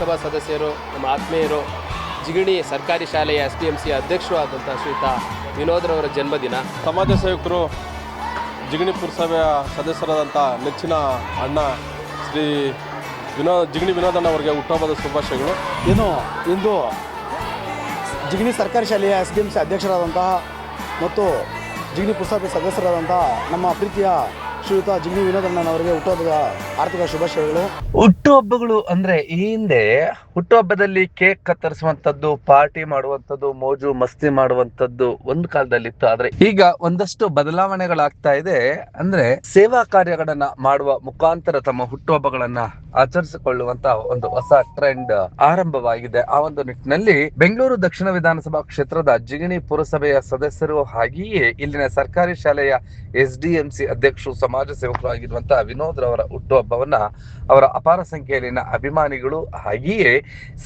ಪುರಸಭಾ ಸದಸ್ಯರು, ನಮ್ಮ ಆತ್ಮೀಯರು, ಜಿಗಣಿ ಸರ್ಕಾರಿ ಶಾಲೆಯ SDMC ಅಧ್ಯಕ್ಷರು ಆದಂಥ ಶ್ರೀಯುತ ವಿನೋದ್ರವರ ಜನ್ಮದಿನ. ಸಮಾಜ ಸೇವಕರು, ಜಿಗಣಿ ಪುರಸಭೆಯ ಸದಸ್ಯರಾದಂಥ ನೆಚ್ಚಿನ ಅಣ್ಣ ಶ್ರೀ ಜಿಗಣಿ ವಿನೋದಣ್ಣ ಅವರಿಗೆ ಹುಟ್ಟುಹಬ್ಬದ ಶುಭಾಶಯಗಳು. ಇಂದು ಜಿಗಣಿ ಸರ್ಕಾರಿ ಶಾಲೆಯ SDMC ಅಧ್ಯಕ್ಷರಾದಂತಹ ಮತ್ತು ಜಿಗಣಿ ಪುರಸಭೆ ಸದಸ್ಯರಾದಂತಹ ನಮ್ಮ ಪ್ರೀತಿಯ ಶ್ರೀಯುತ ಜಿಗಣಿ ವಿನೋದಣ್ಣನವರಿಗೆ ಹುಟ್ಟುಹಬ್ಬದ ಆರ್ಥಿಕ ಶುಭಾಶಯಗಳು. ಹುಟ್ಟುಹಬ್ಬಗಳು ಅಂದ್ರೆ ಈ ಹಿಂದೆ ಹುಟ್ಟುಹಬ್ಬದಲ್ಲಿ ಕೇಕ್ ಕತ್ತರಿಸುವಂತದ್ದು, ಪಾರ್ಟಿ ಮಾಡುವಂತದ್ದು, ಮೋಜು ಮಸ್ತಿ ಮಾಡುವಂತದ್ದು ಒಂದು ಕಾಲದಲ್ಲಿತ್ತು. ಆದ್ರೆ ಈಗ ಒಂದಷ್ಟು ಬದಲಾವಣೆಗಳಾಗ್ತಾ ಇದೆ. ಅಂದ್ರೆ ಸೇವಾ ಕಾರ್ಯಗಳನ್ನ ಮಾಡುವ ಮುಖಾಂತರ ತಮ್ಮ ಹುಟ್ಟುಹಬ್ಬಗಳನ್ನ ಆಚರಿಸಿಕೊಳ್ಳುವಂತ ಒಂದು ಹೊಸ ಟ್ರೆಂಡ್ ಆರಂಭವಾಗಿದೆ. ಆ ಒಂದು ನಿಟ್ಟಿನಲ್ಲಿ ಬೆಂಗಳೂರು ದಕ್ಷಿಣ ವಿಧಾನಸಭಾ ಕ್ಷೇತ್ರದ ಜಿಗಣಿ ಪುರಸಭೆಯ ಸದಸ್ಯರು ಹಾಗೆಯೇ ಇಲ್ಲಿನ ಸರ್ಕಾರಿ ಶಾಲೆಯ SDMC ಅಧ್ಯಕ್ಷರು, ಸಮಾಜ ಸೇವಕರು ಆಗಿರುವಂತಹ ವಿನೋದ್ ರವರ ಹುಟ್ಟುಹಬ್ಬವನ್ನ ಅವರ ಅಪಾರ ಸಂಖ್ಯೆಯಲ್ಲಿನ ಅಭಿಮಾನಿಗಳು ಹಾಗೆಯೇ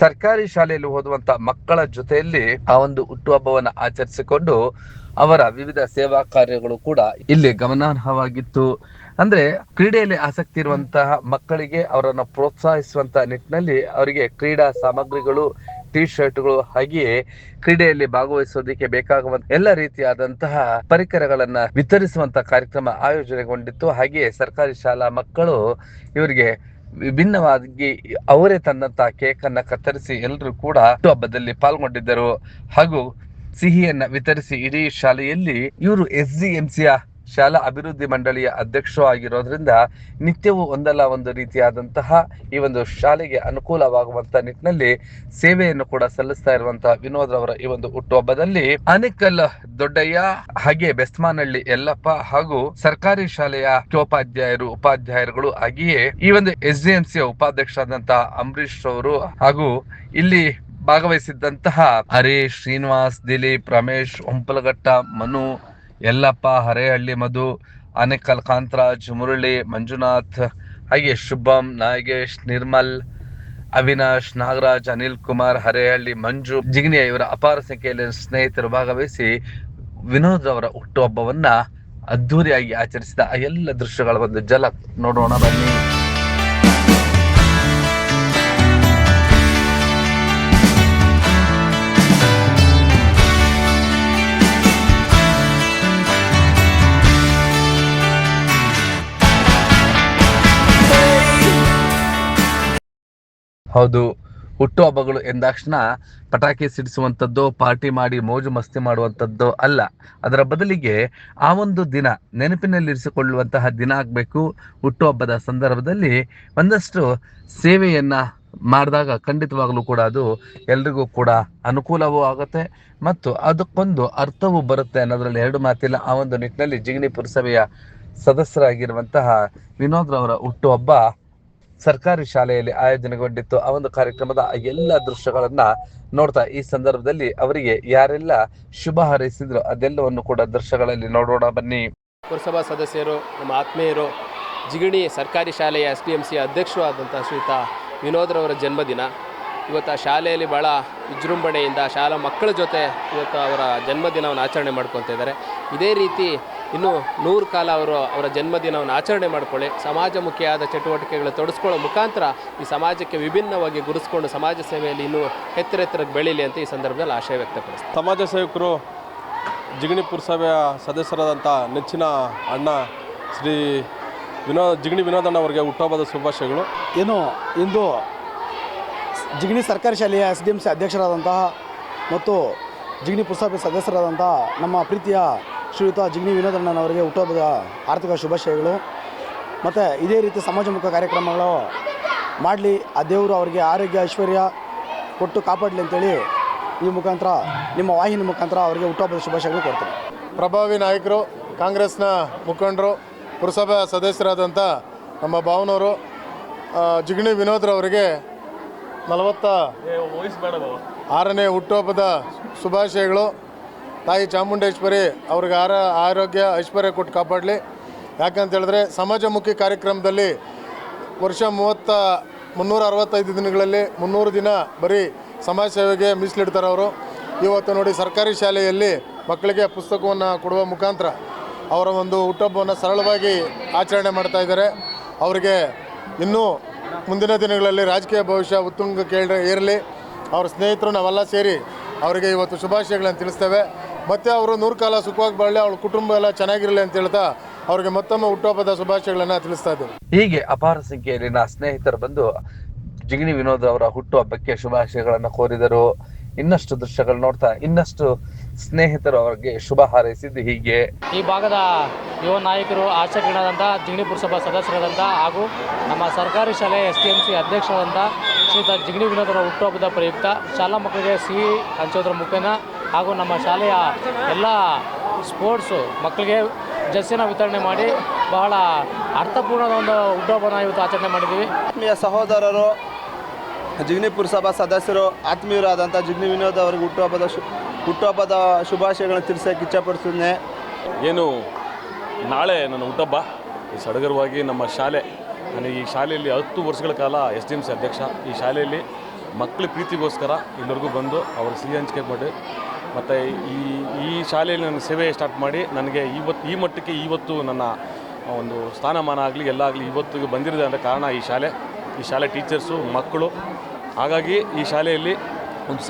ಸರ್ಕಾರಿ ಶಾಲೆಯಲ್ಲಿ ಓದುವಂತ ಮಕ್ಕಳ ಜೊತೆಯಲ್ಲಿ ಆ ಒಂದು ಹುಟ್ಟುಹಬ್ಬವನ್ನ ಆಚರಿಸಿಕೊಂಡು ಅವರ ವಿವಿಧ ಸೇವಾ ಕಾರ್ಯಗಳು ಕೂಡ ಇಲ್ಲಿ ಗಮನಾರ್ಹವಾಗಿತ್ತು. ಅಂದ್ರೆ ಕ್ರೀಡೆಯಲ್ಲಿ ಆಸಕ್ತಿ ಇರುವಂತಹ ಮಕ್ಕಳಿಗೆ ಅವರನ್ನು ಪ್ರೋತ್ಸಾಹಿಸುವಂತ ನಿಟ್ಟಿನಲ್ಲಿ ಅವರಿಗೆ ಕ್ರೀಡಾ ಸಾಮಗ್ರಿಗಳು, ಟಿ ಶರ್ಟ್ಗಳು ಹಾಗೆಯೇ ಕ್ರೀಡೆಯಲ್ಲಿ ಭಾಗವಹಿಸೋದಕ್ಕೆ ಬೇಕಾಗುವಂತ ಎಲ್ಲ ರೀತಿಯಾದಂತಹ ಪರಿಕರಗಳನ್ನ ವಿತರಿಸುವಂತ ಕಾರ್ಯಕ್ರಮ ಆಯೋಜನೆಗೊಂಡಿತ್ತು. ಹಾಗೆಯೇ ಸರ್ಕಾರಿ ಶಾಲಾ ಮಕ್ಕಳು ಇವರಿಗೆ ವಿಭಿನ್ನವಾಗಿ ಅವರೇ ತಂದಂತಹ ಕೇಕ್ ಅನ್ನ ಕತ್ತರಿಸಿ ಎಲ್ಲರೂ ಕೂಡ ಹಬ್ಬದಲ್ಲಿ ಪಾಲ್ಗೊಂಡಿದ್ದರು. ಹಾಗೂ ಸಿಹಿಯನ್ನ ವಿತರಿಸಿ ಇಡೀ ಶಾಲೆಯಲ್ಲಿ ಇವರು SDMCಯ ಶಾಲಾ ಅಭಿವೃದ್ಧಿ ಮಂಡಳಿಯ ಅಧ್ಯಕ್ಷರು ಆಗಿರೋದ್ರಿಂದ ನಿತ್ಯವೂ ಒಂದಲ್ಲ ಒಂದು ರೀತಿಯಾದಂತಹ ಈ ಒಂದು ಶಾಲೆಗೆ ಅನುಕೂಲವಾಗುವಂತ ನಿಟ್ಟಿನಲ್ಲಿ ಸೇವೆಯನ್ನು ಕೂಡ ಸಲ್ಲಿಸ್ತಾ ಇರುವಂತಹ ವಿನೋದ್ ರವರ ಈ ಒಂದು ಹುಟ್ಟುಹಬ್ಬದಲ್ಲಿ ಆನೇಕಲ್ ದೊಡ್ಡಯ್ಯ ಹಾಗೆ ಬೆಸ್ಮಾನಹಳ್ಳಿ ಯಲ್ಲಪ್ಪ ಹಾಗೂ ಸರ್ಕಾರಿ ಶಾಲೆಯ ಉಪಾಧ್ಯಾಯರುಗಳು ಹಾಗೆಯೇ ಈ ಒಂದು SDMCಯ ಉಪಾಧ್ಯಕ್ಷರಾದಂತಹ ಅಂಬರೀಶ್ ಅವರು ಹಾಗೂ ಇಲ್ಲಿ ಭಾಗವಹಿಸಿದ್ದಂತಹ ಹರೀಶ್, ಶ್ರೀನಿವಾಸ್, ದಿಲೀಪ್, ರಮೇಶ್, ಹೊಂಪಲಘಟ್ಟ, ಮನು, ಯಲ್ಲಪ್ಪ, ಹರೇಹಳ್ಳಿ ಮಧು, ಆನೇಕಲ್ ಕಾಂತರಾಜ್, ಮುರಳಿ, ಮಂಜುನಾಥ್ ಹಾಗೆ ಶುಭಂ, ನಾಗೇಶ್, ನಿರ್ಮಲ್, ಅವಿನಾಶ್, ನಾಗರಾಜ್, ಅನಿಲ್ ಕುಮಾರ್, ಹರೇಹಳ್ಳಿ ಮಂಜು, ಜಿಗಣಿಯ ಇವರ ಅಪಾರ ಸಂಖ್ಯೆಯಲ್ಲಿ ಸ್ನೇಹಿತರು ಭಾಗವಹಿಸಿ ವಿನೋದ್ ಅವರ ಹುಟ್ಟುಹಬ್ಬವನ್ನ ಅದ್ದೂರಿಯಾಗಿ ಆಚರಿಸಿದ ಆ ಎಲ್ಲ ದೃಶ್ಯಗಳ ಒಂದು ಝಲಕ್ ನೋಡೋಣ ಬನ್ನಿ. ಹೌದು, ಹುಟ್ಟುಹಬ್ಬಗಳು ಎಂದಾಕ್ಷಣ ಪಟಾಕಿ ಸಿಡಿಸುವಂಥದ್ದು, ಪಾರ್ಟಿ ಮಾಡಿ ಮೋಜು ಮಸ್ತಿ ಮಾಡುವಂಥದ್ದು ಅಲ್ಲ. ಅದರ ಬದಲಿಗೆ ಆ ಒಂದು ದಿನ ನೆನಪಿನಲ್ಲಿರಿಸಿಕೊಳ್ಳುವಂತಹ ದಿನ ಆಗಬೇಕು. ಹುಟ್ಟುಹಬ್ಬದ ಸಂದರ್ಭದಲ್ಲಿ ಒಂದಷ್ಟು ಸೇವೆಯನ್ನ ಮಾಡಿದಾಗ ಖಂಡಿತವಾಗ್ಲೂ ಕೂಡ ಅದು ಎಲ್ರಿಗೂ ಕೂಡ ಅನುಕೂಲವೂ ಆಗುತ್ತೆ ಮತ್ತು ಅದಕ್ಕೊಂದು ಅರ್ಥವೂ ಬರುತ್ತೆ ಅನ್ನೋದ್ರಲ್ಲಿ ಎರಡು ಮಾತಿಲ್ಲ. ಆ ಒಂದು ನಿಟ್ಟಿನಲ್ಲಿ ಜಿಗಣಿ ಪುರಸಭೆಯ ಸದಸ್ಯರಾಗಿರುವಂತಹ ವಿನೋದ್ ರವರ ಹುಟ್ಟುಹಬ್ಬ ಸರ್ಕಾರಿ ಶಾಲೆಯಲ್ಲಿ ಆಯೋಜನೆಗೊಂಡಿತ್ತು. ಆ ಒಂದು ಕಾರ್ಯಕ್ರಮದ ಎಲ್ಲ ದೃಶ್ಯಗಳನ್ನ ನೋಡ್ತಾ ಈ ಸಂದರ್ಭದಲ್ಲಿ ಅವರಿಗೆ ಯಾರೆಲ್ಲ ಶುಭ ಹಾರೈಸಿದ್ರು ಅದೆಲ್ಲವನ್ನು ಕೂಡ ದೃಶ್ಯಗಳಲ್ಲಿ ನೋಡೋಣ ಬನ್ನಿ. ಪುರಸಭಾ ಸದಸ್ಯರು, ನಮ್ಮ ಆತ್ಮೀಯರು, ಜಿಗಣಿ ಸರ್ಕಾರಿ ಶಾಲೆಯ SDMC ಅಧ್ಯಕ್ಷರು ಆದಂಥ ಶ್ರೀಯುತ ವಿನೋದ್ರವರ ಜನ್ಮದಿನ. ಇವತ್ತು ಆ ಶಾಲೆಯಲ್ಲಿ ಭಾಳ ವಿಜೃಂಭಣೆಯಿಂದ ಶಾಲಾ ಮಕ್ಕಳ ಜೊತೆ ಇವತ್ತು ಅವರ ಜನ್ಮದಿನವನ್ನು ಆಚರಣೆ ಮಾಡ್ಕೊತಾ ಇದ್ದಾರೆ. ಇದೇ ರೀತಿ ಇನ್ನೂ 100 ಕಾಲ ಅವರ ಜನ್ಮದಿನವನ್ನು ಆಚರಣೆ ಮಾಡ್ಕೊಳ್ಳಿ, ಸಮಾಜಮುಖಿಯಾದ ಚಟುವಟಿಕೆಗಳು ತೊಡಸ್ಕೊಳ್ಳೋ ಮುಖಾಂತರ ಈ ಸಮಾಜಕ್ಕೆ ವಿಭಿನ್ನವಾಗಿ ಗುರುಸ್ಕೊಂಡು ಸಮಾಜ ಸೇವೆಯಲ್ಲಿ ಇನ್ನೂ ಎತ್ತರಕ್ಕೆ ಬೆಳೀಲಿ ಅಂತ ಈ ಸಂದರ್ಭದಲ್ಲಿ ಆಶಯ ವ್ಯಕ್ತಪಡಿಸ್ತಾರೆ. ಸಮಾಜ ಸೇವಕರು, ಜಿಗಣಿ ಪುರಸಭೆಯ ಸದಸ್ಯರಾದಂಥ ನೆಚ್ಚಿನ ಅಣ್ಣ ಶ್ರೀ ಜಿಗಣಿ ವಿನೋದಣ್ಣ ಅವರಿಗೆ ಹುಟ್ಟುಹಬ್ಬದ ಶುಭಾಶಯಗಳು. ಇಂದು ಜಿಗಣಿ ಸರ್ಕಾರಿ ಶಾಲೆಯ SDMC ಅಧ್ಯಕ್ಷರಾದಂತಹ ಮತ್ತು ಜಿಗಣಿ ಪುರಸಭೆ ಸದಸ್ಯರಾದಂತಹ ನಮ್ಮ ಪ್ರೀತಿಯ ಶ್ರೀಯುತ ಜಿಗಣಿ ವಿನೋದಣ್ಣನವರಿಗೆ ಹುಟ್ಟುಹಬ್ಬದ ಆರ್ಥಿಕ ಶುಭಾಶಯಗಳು. ಮತ್ತು ಇದೇ ರೀತಿ ಸಮಾಜಮುಖ ಕಾರ್ಯಕ್ರಮಗಳು ಮಾಡಲಿ, ಆ ದೇವರು ಅವರಿಗೆ ಆರೋಗ್ಯ ಐಶ್ವರ್ಯ ಕೊಟ್ಟು ಕಾಪಾಡಲಿ ಅಂತೇಳಿ ಈ ಮುಖಾಂತರ ನಿಮ್ಮ ವಾಹಿನಿ ಮುಖಾಂತರ ಅವರಿಗೆ ಹುಟ್ಟುಹಬ್ಬದ ಶುಭಾಶಯಗಳು ಕೊಡ್ತೀನಿ. ಪ್ರಭಾವಿ ನಾಯಕರು, ಕಾಂಗ್ರೆಸ್ನ ಮುಖಂಡರು, ಪುರಸಭಾ ಸದಸ್ಯರಾದಂಥ ನಮ್ಮ ಭಾವನವರು ಜಿಗಣಿ ವಿನೋದ್ರವರಿಗೆ 46ನೇ ಹುಟ್ಟುಹಬ್ಬದ ಶುಭಾಶಯಗಳು. ತಾಯಿ ಚಾಮುಂಡೇಶ್ವರಿ ಅವ್ರಿಗೆ ಆರೋಗ್ಯ ಐಶ್ವರ್ಯ ಕೊಟ್ಟು ಕಾಪಾಡಲಿ. ಯಾಕಂತ ಹೇಳಿದ್ರೆ ಸಮಾಜಮುಖಿ ಕಾರ್ಯಕ್ರಮದಲ್ಲಿ ವರ್ಷ 365 ದಿನಗಳಲ್ಲಿ 300 ದಿನ ಬರೀ ಸಮಾಜ ಸೇವೆಗೆ ಮೀಸಲಿಡ್ತಾರೆ ಅವರು. ಇವತ್ತು ನೋಡಿ ಸರ್ಕಾರಿ ಶಾಲೆಯಲ್ಲಿ ಮಕ್ಕಳಿಗೆ ಪುಸ್ತಕವನ್ನು ಕೊಡುವ ಮುಖಾಂತರ ಅವರ ಒಂದು ಹುಟ್ಟುಹಬ್ಬವನ್ನು ಸರಳವಾಗಿ ಆಚರಣೆ ಮಾಡ್ತಾ ಇದ್ದಾರೆ. ಅವರಿಗೆ ಇನ್ನೂ ಮುಂದಿನ ದಿನಗಳಲ್ಲಿ ರಾಜಕೀಯ ಭವಿಷ್ಯ ಉತ್ತುಂಗಕ್ಕೆ ಏರಲಿ. ಅವ್ರ ಸ್ನೇಹಿತರು ನಾವೆಲ್ಲ ಸೇರಿ ಅವರಿಗೆ ಇವತ್ತು ಶುಭಾಶಯಗಳನ್ನು ತಿಳಿಸ್ತೇವೆ. ಮತ್ತು ಅವರು 100 ಕಾಲ ಸುಖವಾಗಿ ಬಾಳಲಿ, ಅವಳ ಕುಟುಂಬ ಎಲ್ಲ ಚೆನ್ನಾಗಿರಲಿ ಅಂತ ಹೇಳ್ತಾ ಅವರಿಗೆ ಮತ್ತೊಮ್ಮೆ ಹುಟ್ಟುಹಬ್ಬದ ಶುಭಾಶಯಗಳನ್ನು ತಿಳಿಸ್ತಾ ಇದ್ದೇವೆ. ಹೀಗೆ ಅಪಾರ ಸಂಖ್ಯೆಯಲ್ಲಿನ ಸ್ನೇಹಿತರು ಬಂದು ಜಿಗಣಿ ವಿನೋದ್ ಅವರ ಹುಟ್ಟುಹಬ್ಬಕ್ಕೆ ಶುಭಾಶಯಗಳನ್ನು ಕೋರಿದರು. ಇನ್ನಷ್ಟು ದೃಶ್ಯಗಳು ನೋಡ್ತಾ ಇನ್ನಷ್ಟು ಸ್ನೇಹಿತರು ಅವರಿಗೆ ಶುಭ ಹಾರೈಸಿದ್ದು ಹೀಗೆ. ಈ ಭಾಗದ ಯುವ ನಾಯಕರು, ಆಶಾಕಿರಣಾದಂಥ ಜಿಗಣಿ ಪುರಸಭಾ ಸದಸ್ಯರಾದಂಥ ಹಾಗೂ ನಮ್ಮ ಸರ್ಕಾರಿ ಶಾಲೆ STMC ಅಧ್ಯಕ್ಷರಾದಂಥ ಶ್ರೀಯುತ ಜಿಗಣಿ ವಿನೋದ್ ಅವರ ಹುಟ್ಟುಹಬ್ಬದ ಪ್ರಯುಕ್ತ ಶಾಲಾ ಮಕ್ಕಳಿಗೆ ಸಿಹಿ ಹಂಚೋದ್ರ ಮುಖೇನ ಹಾಗೂ ನಮ್ಮ ಶಾಲೆಯ ಎಲ್ಲ ಸ್ಪೋರ್ಟ್ಸು ಮಕ್ಕಳಿಗೆ ಜರ್ಸಿನ ವಿತರಣೆ ಮಾಡಿ ಬಹಳ ಅರ್ಥಪೂರ್ಣದ ಒಂದು ಹುಟ್ಟುಹಬ್ಬನ ಇವತ್ತು ಆಚರಣೆ ಮಾಡಿದ್ದೀವಿ. ಆತ್ಮೀಯ ಸಹೋದರರು, ಜಿಗಣಿ ಪುರಸಭಾ ಸದಸ್ಯರು, ಆತ್ಮೀಯರಾದಂಥ ಜಿಗಣಿ ವಿನೋದ್ ಅವರಿಗೆ ಹುಟ್ಟುಹಬ್ಬದ ಶುಭಾಶಯಗಳನ್ನು ತಿಳಿಸೋಕೆ ಇಚ್ಛಪಡಿಸುತ್ತೇನೆ. ಏನು ನಾಳೆ ನನ್ನ ಹುಟ್ಟಹಬ್ಬ ಸಡಗರವಾಗಿ ನಮ್ಮ ಶಾಲೆ, ನಾನು ಈ ಶಾಲೆಯಲ್ಲಿ 10 ವರ್ಷಗಳ ಕಾಲ SDMC ಅಧ್ಯಕ್ಷ. ಈ ಶಾಲೆಯಲ್ಲಿ ಮಕ್ಕಳ ಪ್ರೀತಿಗೋಸ್ಕರ ಇಲ್ಲಿವರೆಗೂ ಬಂದು ಅವರು ಸಿಹಿ ಹಂಚಿಕೆ ಮಾಡಿ ಮತ್ತು ಈ ಶಾಲೆಯಲ್ಲಿ ನನ್ನ ಸೇವೆ ಸ್ಟಾರ್ಟ್ ಮಾಡಿ ನನಗೆ ಈ ಮಟ್ಟಕ್ಕೆ ಇವತ್ತು ನನ್ನ ಒಂದು ಸ್ಥಾನಮಾನ ಆಗಲಿ ಎಲ್ಲ ಆಗಲಿ ಇವತ್ತಿಗೆ ಬಂದಿರೋದೆ ಅಂದರೆ ಕಾರಣ ಈ ಶಾಲೆ ಟೀಚರ್ಸು, ಮಕ್ಕಳು. ಹಾಗಾಗಿ ಈ ಶಾಲೆಯಲ್ಲಿ ಒಂದು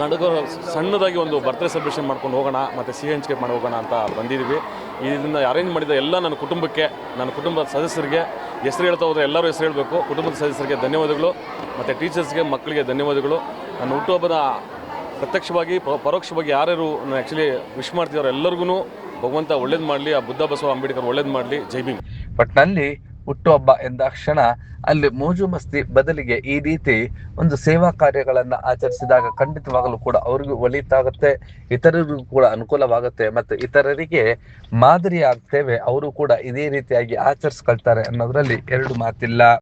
ಸಣ್ಣದಾಗಿ ಒಂದು ಬರ್ತ್ಡೇ ಸೆಲೆಬ್ರೇಷನ್ ಮಾಡ್ಕೊಂಡು ಹೋಗೋಣ ಮತ್ತು ಸಿಹಿ ಹಂಚಿಕೆ ಮಾಡಿ ಹೋಗೋಣ ಅಂತ ಬಂದಿದ್ದೀವಿ. ಇದನ್ನು ಅರೇಂಜ್ ಮಾಡಿದ ಎಲ್ಲ ನನ್ನ ಕುಟುಂಬಕ್ಕೆ, ನನ್ನ ಕುಟುಂಬದ ಸದಸ್ಯರಿಗೆ ಹೆಸರು ಹೇಳ್ತಾ ಹೋದರೆ ಎಲ್ಲರೂ ಹೆಸರು ಹೇಳಬೇಕು. ಕುಟುಂಬದ ಸದಸ್ಯರಿಗೆ ಧನ್ಯವಾದಗಳು ಮತ್ತು ಟೀಚರ್ಸ್ಗೆ, ಮಕ್ಕಳಿಗೆ ಧನ್ಯವಾದಗಳು. ನನ್ನ ಹುಟ್ಟುಹಬ್ಬದ ಪ್ರತ್ಯಕ್ಷವಾಗಿ ಪರೋಕ್ಷವಾಗಿ ಯಾರ್ಯಾರು ಆ್ಯಕ್ಚುಲಿ ವಿಶ್ ಮಾಡ್ತಿದ್ದಾರೆ ಎಲ್ಲರಿಗೂ ಭಗವಂತ ಒಳ್ಳೇದು ಮಾಡಲಿ, ಆ ಬುದ್ಧ ಬಸವ ಅಂಬೇಡ್ಕರ್ ಒಳ್ಳೇದು ಮಾಡಲಿ. ಜೈ ಭೀಮ್. ಒಟ್ಟಿನಲ್ಲಿ ಹುಟ್ಟುಹಬ್ಬ ಎಂದಾಕ್ಷಣ ಅಲ್ಲಿ ಮೋಜು ಮಸ್ತಿ ಬದಲಿಗೆ ಈ ರೀತಿ ಒಂದು ಸೇವಾ ಕಾರ್ಯಗಳನ್ನ ಆಚರಿಸಿದಾಗ ಖಂಡಿತವಾಗಲೂ ಕೂಡ ಅವ್ರಿಗೂ ಒಳಿತಾಗುತ್ತೆ, ಇತರರಿಗೂ ಕೂಡ ಅನುಕೂಲವಾಗುತ್ತೆ, ಮತ್ತೆ ಇತರರಿಗೆ ಮಾದರಿ ಆಗ್ತೇವೆ. ಅವರು ಕೂಡ ಇದೇ ರೀತಿಯಾಗಿ ಆಚರಿಸ್ಕೊಳ್ತಾರೆ ಅನ್ನೋದ್ರಲ್ಲಿ ಎರಡು ಮಾತಿಲ್ಲ.